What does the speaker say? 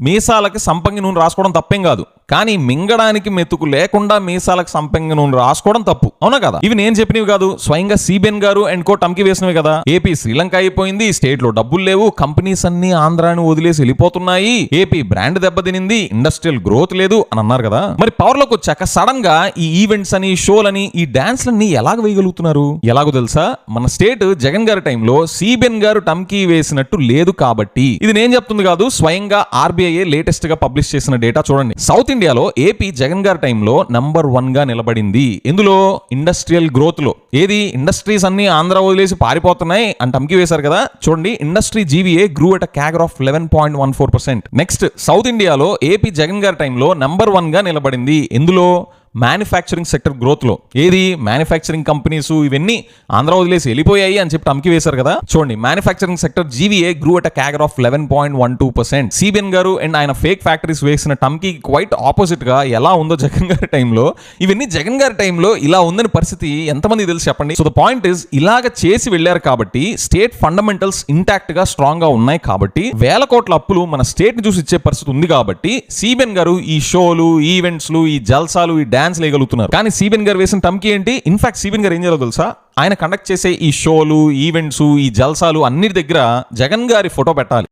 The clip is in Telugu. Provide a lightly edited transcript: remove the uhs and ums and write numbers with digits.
మీసాలకి సంపంగి నూనె రాసుకోవడం తప్పేం కాదు, కానీ మింగడానికి మెతుకు లేకుండా మీసాలకు సంపంగి నూనె రాసుకోవడం తప్పు, అవునా కదా? ఇవి నేను చెప్పినవి కాదు, స్వయంగా సిబిఎన్ గారు అండ్ కో టమ్కి వేసినవి కదా. ఏపీ శ్రీలంక అయిపోయింది, స్టేట్ లో డబ్బులు లేవు, కంపెనీస్ అన్ని ఆంధ్రాని వదిలేసి వెళ్ళిపోతున్నాయి, ఏపీ బ్రాండ్ దెబ్బతినింది, ఇండస్ట్రియల్ గ్రోత్ లేదు అని అన్నారు కదా. మరి పవర్ లోకి వచ్చాక సడన్ గా ఈ ఈవెంట్స్ అని, షోలని, ఈ డాన్స్లన్నీ ఎలాగ వేయగలుగుతున్నారు? ఎలాగో తెలుసా? మన స్టేట్ జగన్ గారి టైంలో సిబిఎన్ గారు టమ్కి వేసినట్టు లేదు కాబట్టి. ఇది నేను చెప్తుంది కాదు, స్వయంగా ఆర్బీఐ లేటెస్ట్ గా పబ్లిష్ చేసిన డేటా చూడండి. సౌత్ ఇండియాలో ఏపీ జగన్ గారి టైంలో నంబర్ 1 గా నిలబడింది. ఎందులో? ఇండస్ట్రియల్ గ్రోత్ లో. ఏది? ఇండస్ట్రీస్ అన్ని ఆంధ్ర వదిలేసి పారిపోతున్నాయి అని టమ్కి వేశారు కదా. చూడండి, industry GVA grew at CAGR of 11.14%. Next, south ఇండియాలో ఏపీ జగన్ గారి టైంలో నంబర్ 1 గా నిలబడింది. ఎందులో? మ్యానుఫ్యాక్చరింగ్ సెక్టర్ గ్రోత్ లో. ఏది? మ్యానుఫ్యాక్చరింగ్ కంపెనీస్ ఇవన్నీ ఆంధ్ర వదిలేసి వెళ్ళిపోయాయి అని చెప్పి టమ్కి వేశారు కదా. చూడండి, manufacturing sector GVA grew at CAGR of 11.12%. CBN గారు అండ్ ఆయన ఫేక్ ఫ్యాక్టరీస్ వేసిన టమ్కి క్వైట్ ఆపోజిట్ గా ఎలా ఉందో జగన్ గారి టైంలో, ఇవన్నీ జగన్ గారి టైంలో ఇలా ఉందని పరిస్థితి ఎంతమంది తెలుసు చెప్పండి. సో ద పాయింట్ ఇస్, ఇలాగ చేసి వెళ్ళారు కాబట్టి స్టేట్ ఫండమెంటల్స్ ఇంటాక్ట్ గా స్ట్రాంగ్ గా ఉన్నాయి కాబట్టి, వేల కోట్ల అప్పులు మన స్టేట్ ని చూసి ఇచ్చే పరిస్థితి ఉంది కాబట్టి సిబిఎన్ గారు ఈ షోలు, ఈవెంట్స్, ఈ జల్సాలు, ఈ డాన్స్ లేగలుగుతున్నారు. కానీ సిబిఎన్ గారు వేసిన టమ్కి ఏంటి? ఇన్ఫాక్ట్ సిబిఎన్ గారు ఏం చేయాలో తెలుసా? ఆయన కండక్ట్ చేసే ఈ షోలు, ఈవెంట్స్, ఈ జల్సాలు అన్నిటి దగ్గర జగన్ గారి ఫోటో పెట్టాలి.